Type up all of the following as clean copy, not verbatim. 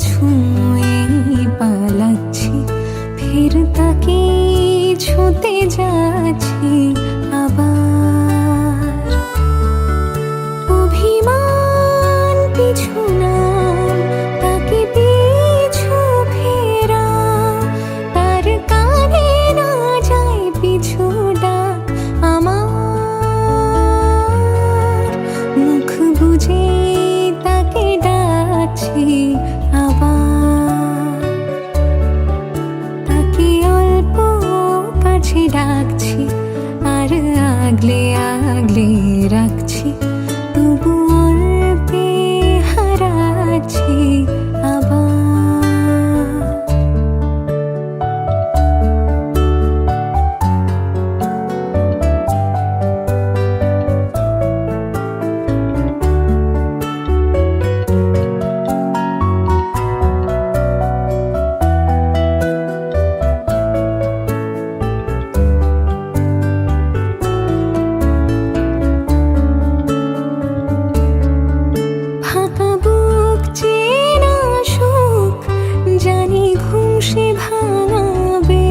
ছুঁয়ে পালাচ্ছি, ফের তাকে ছুঁতে যাচ্ছি আবার। অভিমান পিছু নাম, তাকে পিছু ফেরা, তার কানে না যায় পিছু ডাক আমার। মুখ বুজে তাকে ডাকছি আবার, তাকে অল্প কাছে ডাকছি আর আগলে আগলে রাখছি, তবু অল্পে হারাচ্ছি আবার। ফাঁকা বুক চেনা সুখ, জানি ঘুম সে ভাঙাবে।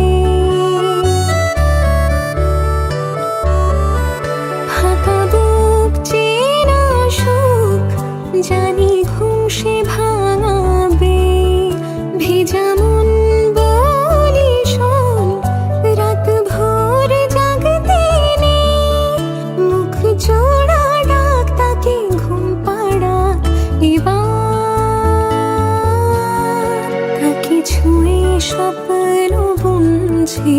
ফাঁকা বুক চেনা সুখ, জানি ঘুম সে ভাঙাবে। ভেজা মন বলি শোন, রাত ভোর জাগতে নেই। মুখ জোড়া ডাক তাকে ঘুম পাড়া এবার। তাকে ছুঁয়ে স্বপ্ন বুনছি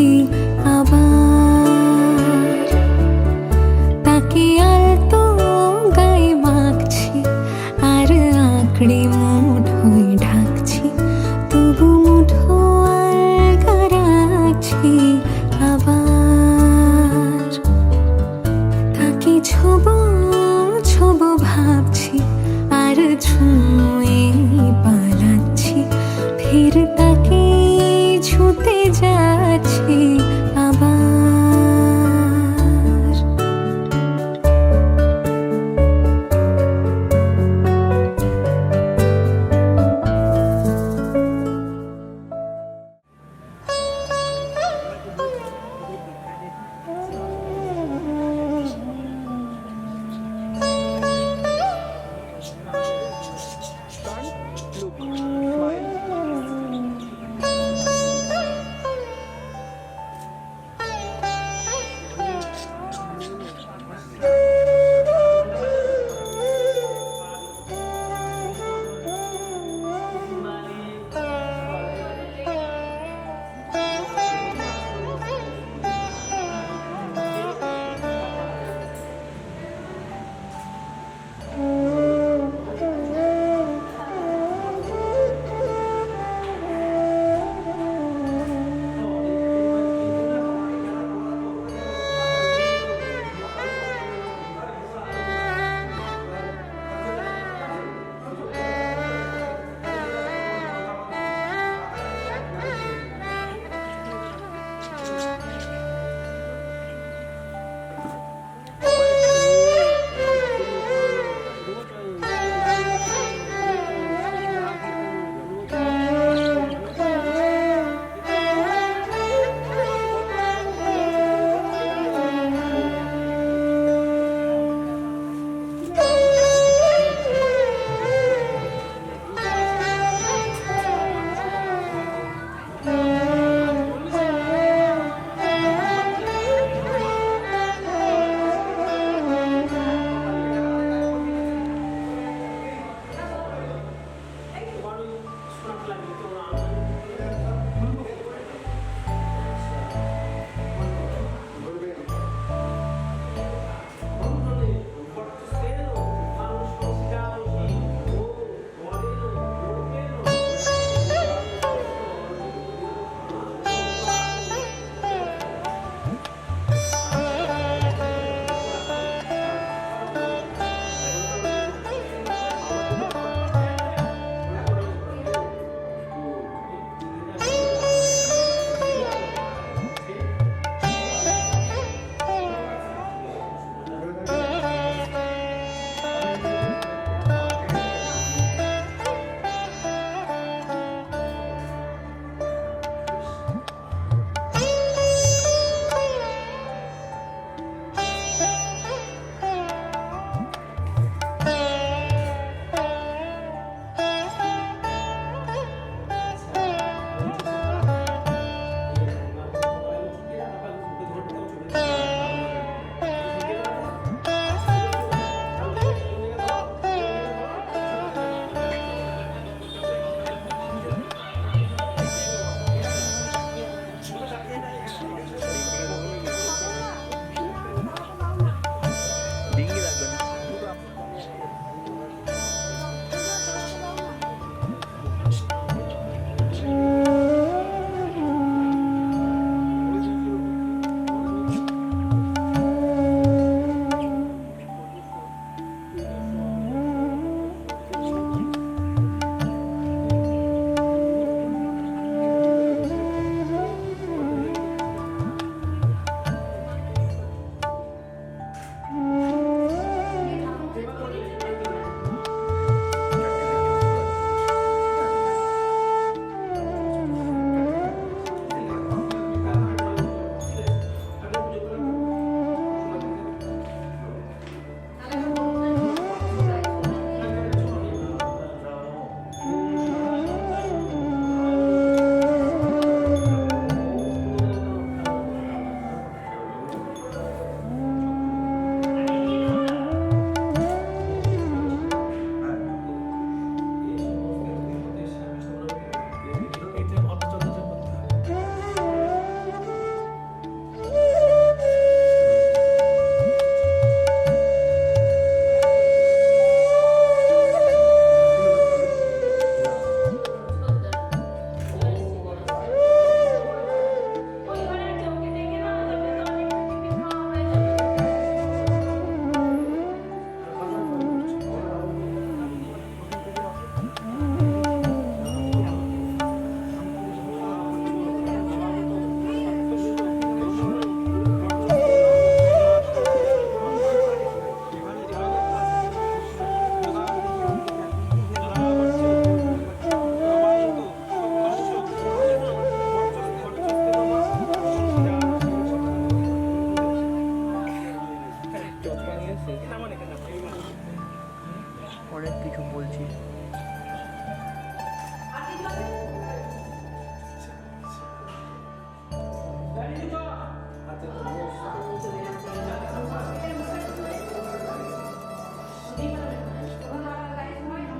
আবার, তাকে আলতো গায়ে মাখছি আর আঁকড়ে মুঠোয় ঢাকছি, তবু মুঠো আলগা রাখছি আবার। তাকে ছোবো ছোবো ভাবছি আর ছুঁয়ে পালাচ্ছি, ফের তাকে ছুঁতে যাচ্ছি আবার।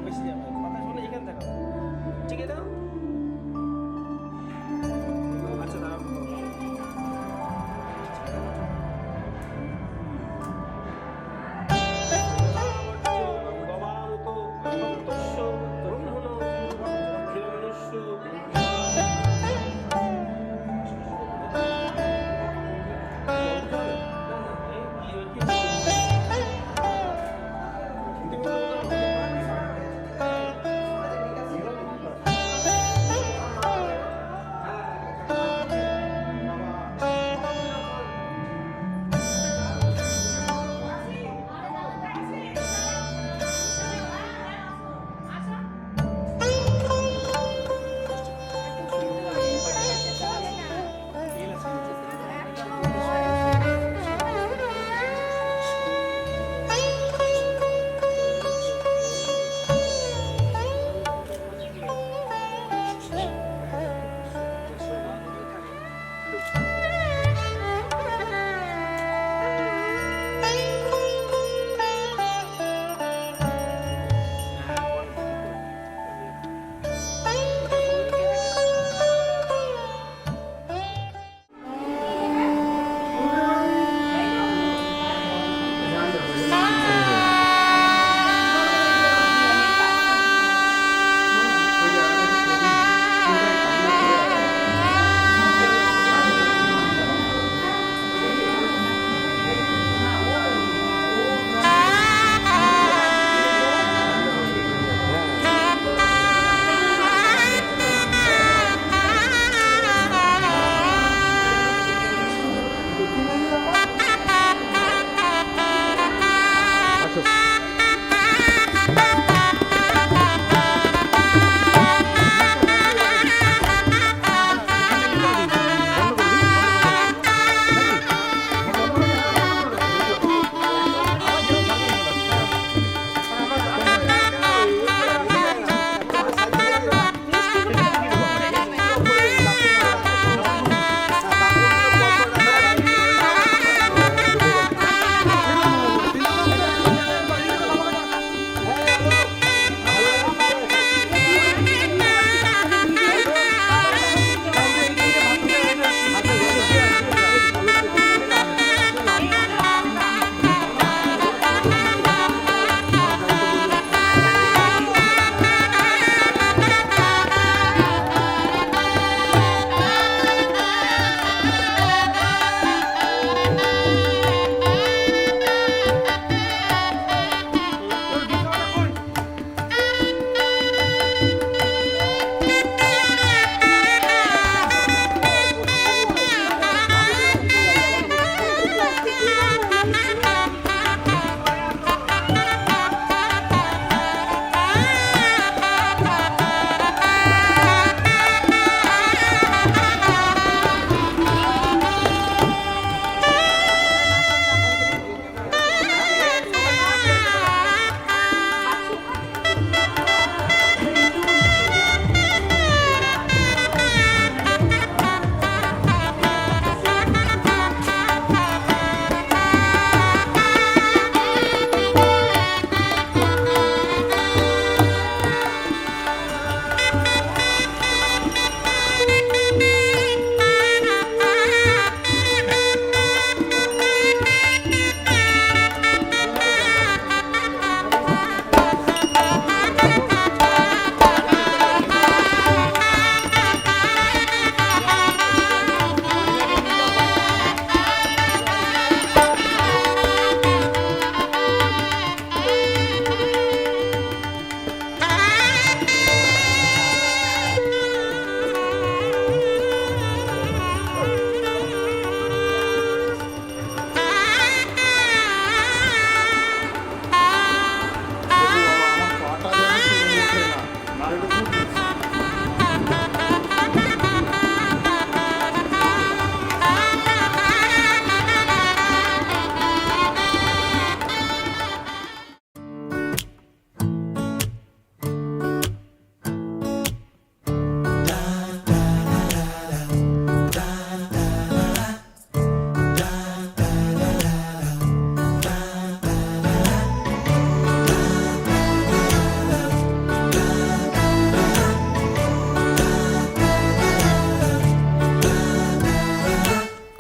বেশি যাবে কথা শুনে এখানে থাকো ঠিক আছে দাও আচ্ছা দাঁড়াও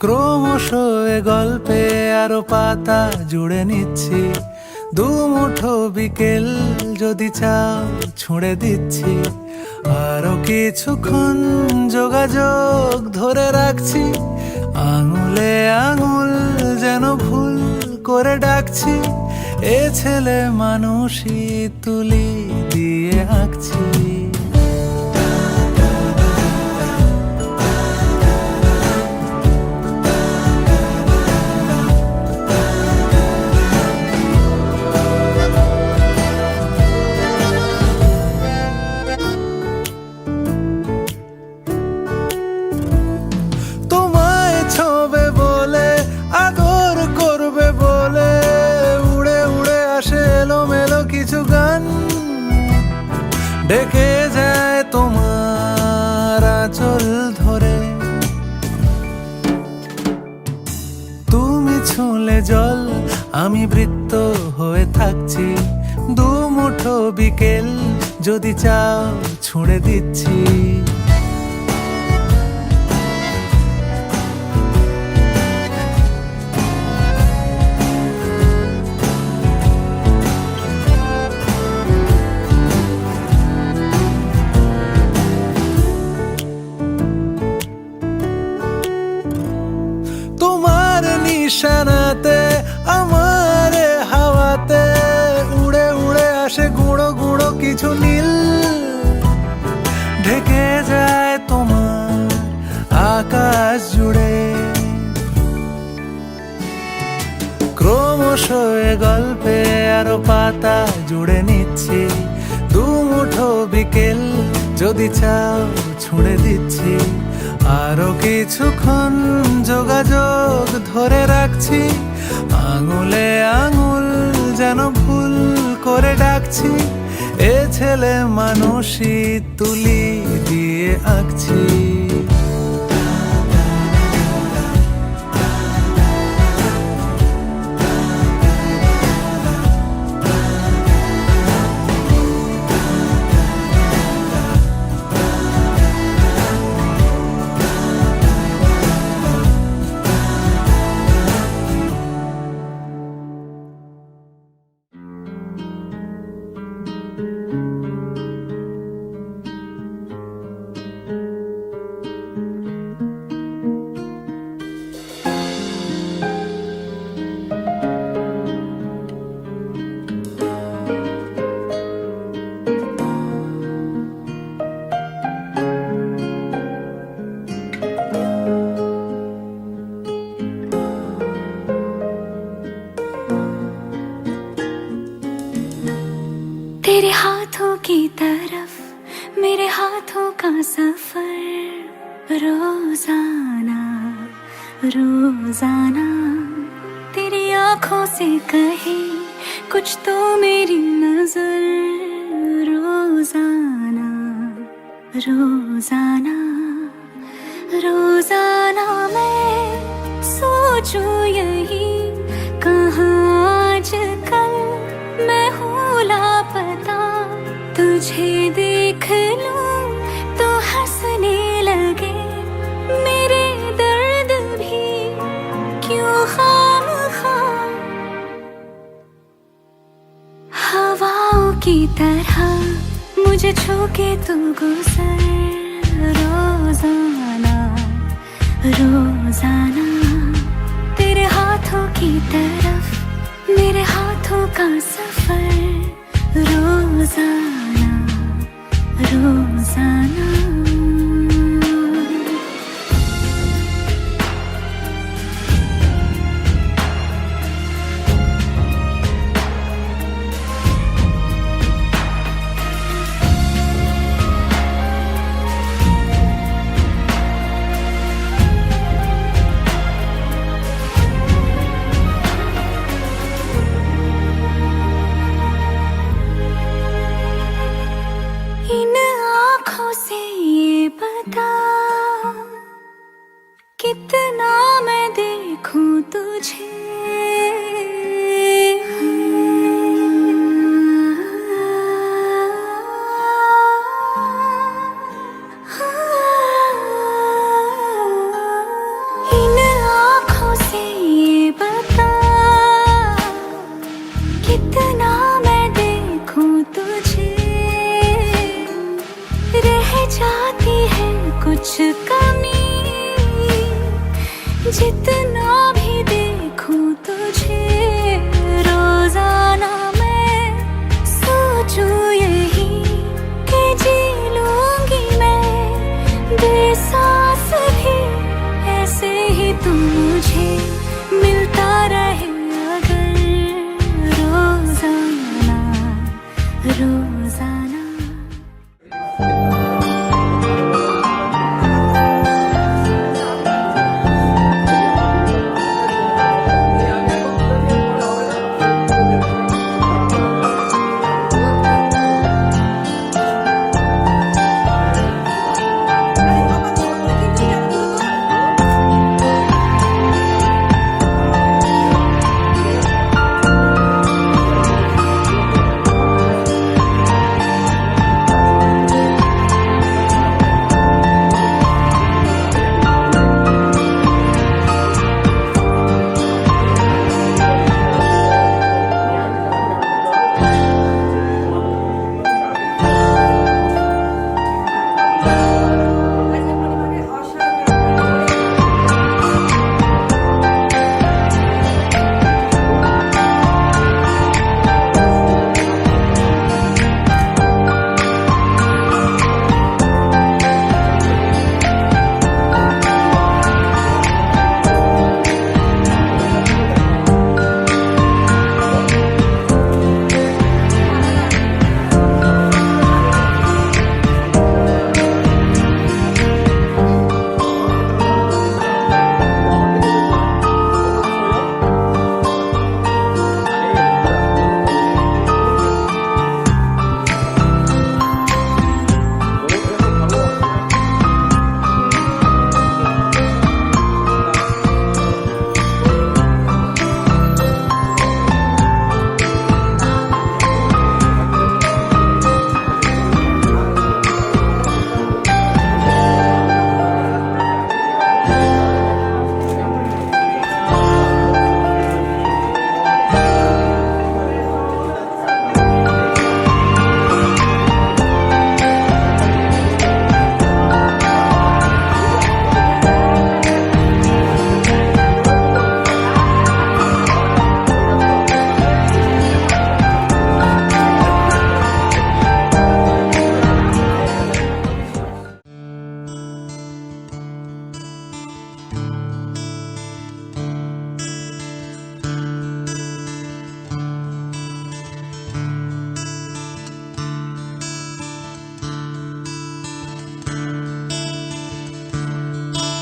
ক্রমশ এ গল্পে আরো পাতা জুড়ে নিচ্ছি, দুমুঠো বিকেল যদি চাও ছুঁড়ে দিচ্ছি, আরো কিছুক্ষণ যোগাযোগ ধরে রাখছি, আঙুলে আঙুল যেন ভুল করে ডাকছি, এ ছেলে মানুষই তুলি দিয়ে আঁকছি। তোমায় ছোবে বলে, আদর করবে বলে, উড়ে উড়ে আসে এলোমেলো কিছু গান, ডেকে যায় তোমার আঁচল ধরে। তুমি ছুঁলে জল, আমি বৃত্ত হয়ে থাকছি, দুমুঠো বিকেল যদি চাও ছুঁড়ে দিচ্ছি। তোমার নিশানাতে আমার হাওয়াতে উড়ে উড়ে আসে গুঁড়ো গুঁড়ো কিছু নীল, ঢেকে যায় তোমার আকাশ জুড়ে। ক্রমশ এ গল্পে আরো পাতা জুড়ে নিচ্ছি, দুমুঠো বিকেল যদি চাও ছুঁড়ে দিচ্ছি, আরো কিছুক্ষণ যোগাযোগ ধরে রাখছি, আঙুলে আঙুল যেন ভুল করে ডাকছি, এ ছেলে মানুষই তুলি দিয়ে আঁকছি। तेरे हाथों की तरफ मेरे हाथों का सफर, रोजाना रोजाना तेरी आंखों से कहे कुछ तो मेरी नजर, रोजाना रोजाना रोजाना मैं सोचूं यही, कहाँ आजकल मैं हूँ लापता, तुझे देख लूं तो हंसने लगे, मेरे दर्द भी क्यों खामखा, हवाओं की तरह मुझे छू के तू गुजर, रोजाना रोजाना तेरे हाथों की तरफ मेरे हाथों का सफर, रोजाना रोजाना। इन आँखों से ये बता कितना मैं देखूं तुझे, इन जितना भी देखूं तुझे रोजाना मैं सोचूं यही कि जी लूंगी मैं बेसास भी ऐसे ही तू मुझे मिलता रहे अगर रोजाना रोजाना।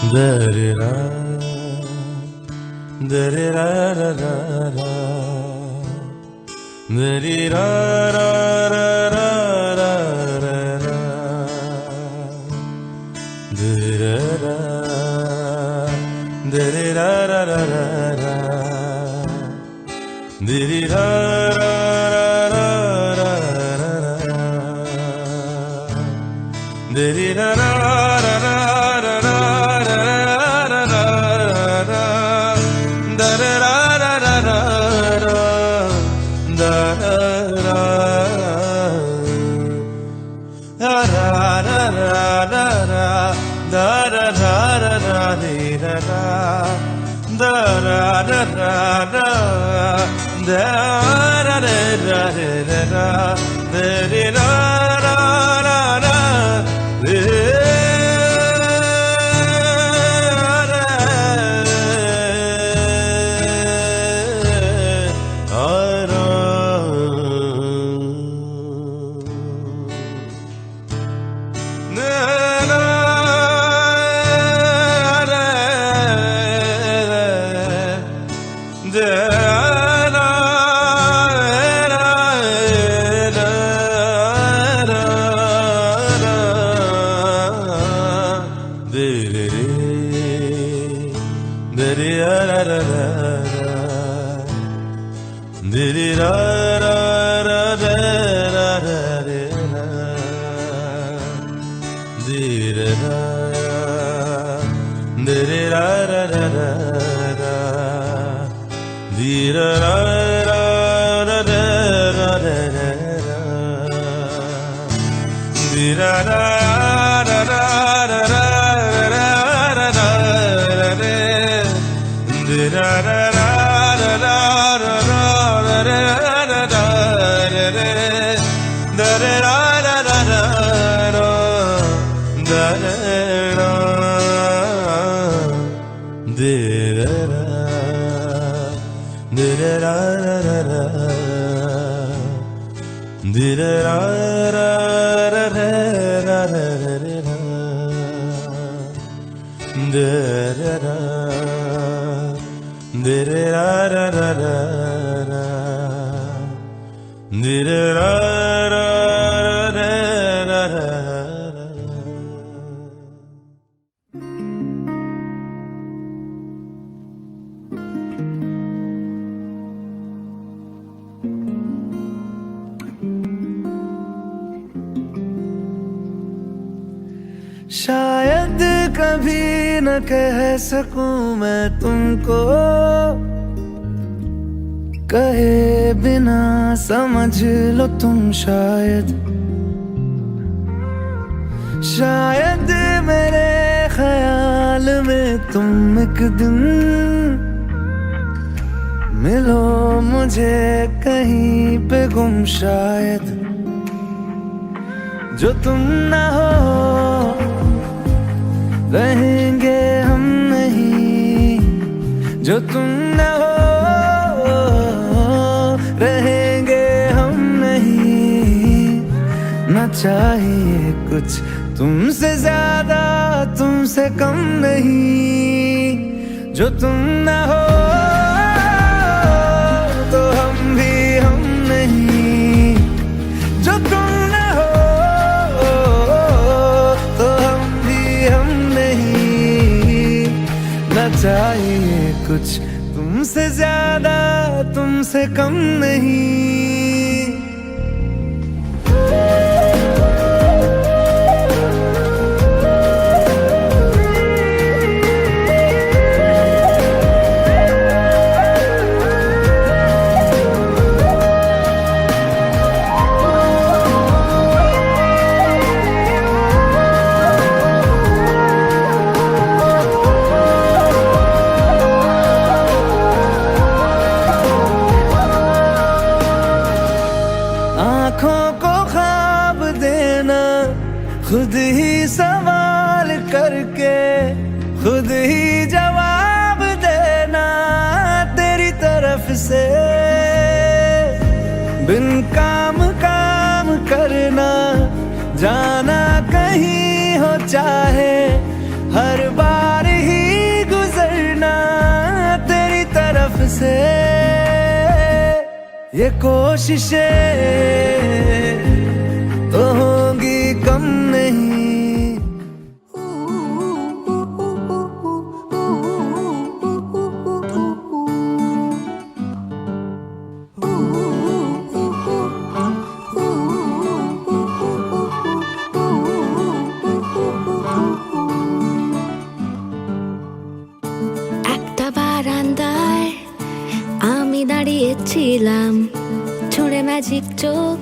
Da-da-da, da-da-da-da-da, da-da-da-da-da-da-da, da-da-da, da-da-da-da-da-da, शायद कभी न कह सकूं मैं तुमको, कहे बिना समझ लो तुम शायद। शायद मेरे ख्याल में तुम एक दिन मिलो मुझे कहीं पे गुम शायद। जो तुम ना हो रहेंगे हम नहीं, जो तुम न हो रहेंगे हम नहीं। न चाहिए कुछ तुमसे ज्यादा तुमसे कम नहीं। जो तुम न हो तो हम भी हम नहीं, जो तुम न हो तो हम भी हम नहीं। न चाहिए कुछ तुमसे ज्यादा तुमसे कम नहीं। खुद ही सवाल करके खुद ही जवाब देना तेरी तरफ से। बिन काम काम करना जाना कहीं हो चाहे हर बार ही गुजरना तेरी तरफ से। ये कोशिशें तो होंगी कम नहीं। একটা বারান্দায় আমি দাঁড়িয়েছিলাম, ছুঁড়ে ম্যাজিক চোখ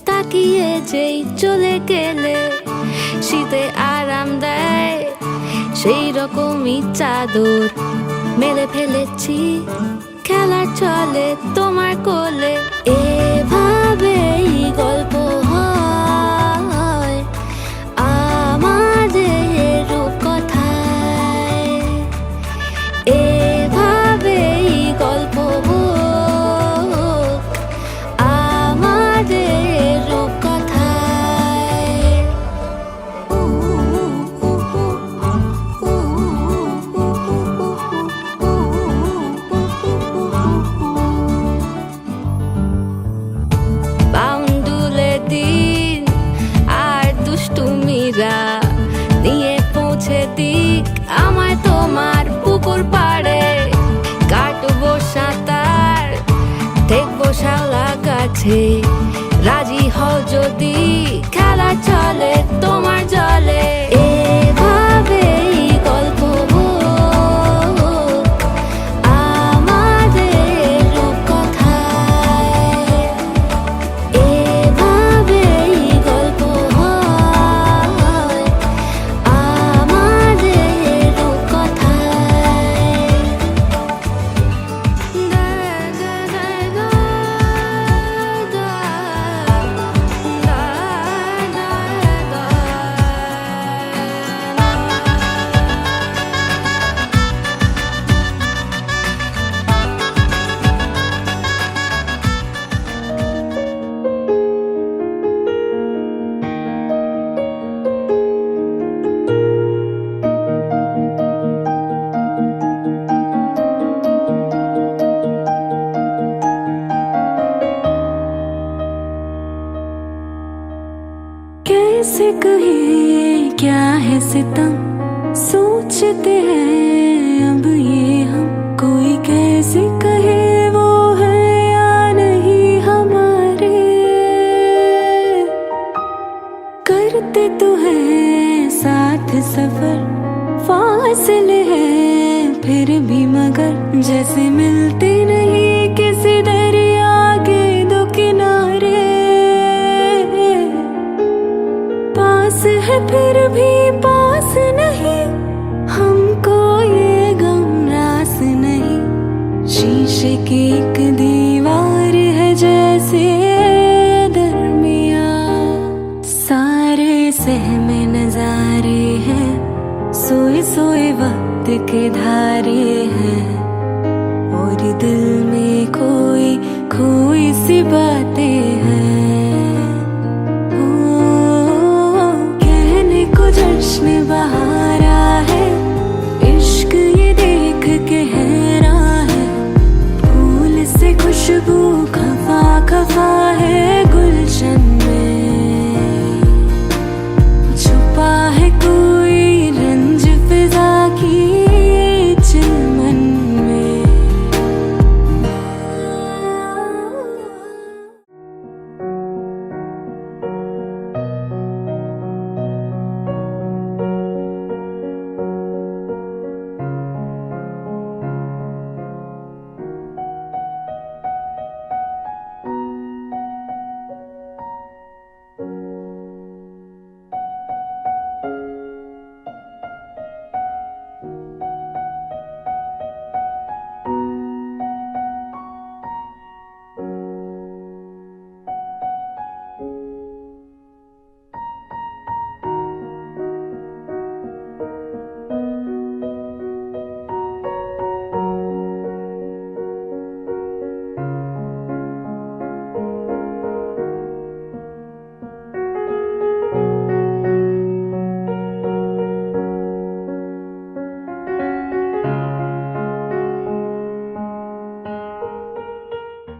তাকিয়ে যেই চলে গেলে শীতে আরাম দেয় সেই রকমই চাদর মেলে ফেলেছি খেলার চলে তোমার কোলে। এভাবেই গল্প হয় আমাদের রূপকথায়, এভাবেই গল্প হোক আমাদের রূপকথায়। বাউন্ডুলে দিন আর দুষ্টুমিরা নিয়ে পৌঁছে দিক আমায় তোমার পুকুর পাড়ে। কাটবো সাঁতার দেখবো শাওলা গাছে, রাজি হও যদি খেলা চলে তোমার জলে। এভাবেই গল্প হোক আমাদের রূপকথায়, এভাবেই গল্প হয় আমাদের রূপকথায়। कैसे कहे क्या है सितम, सोचते हैं अब ये हम। कोई कैसे कहे वो है या नहीं हमारे, करते तो है साथ सफर, फासले हैं फिर भी मगर जैसे मिलते नहीं किसी दरिया के दो किनारे। पास है फिर भी पास नहीं, हमको ये गम रास नहीं। शीशे की एक दीवार है जैसे दरमिया, सारे सहमे नजारे हैं, सोए सोए वक्त के धारे हैं।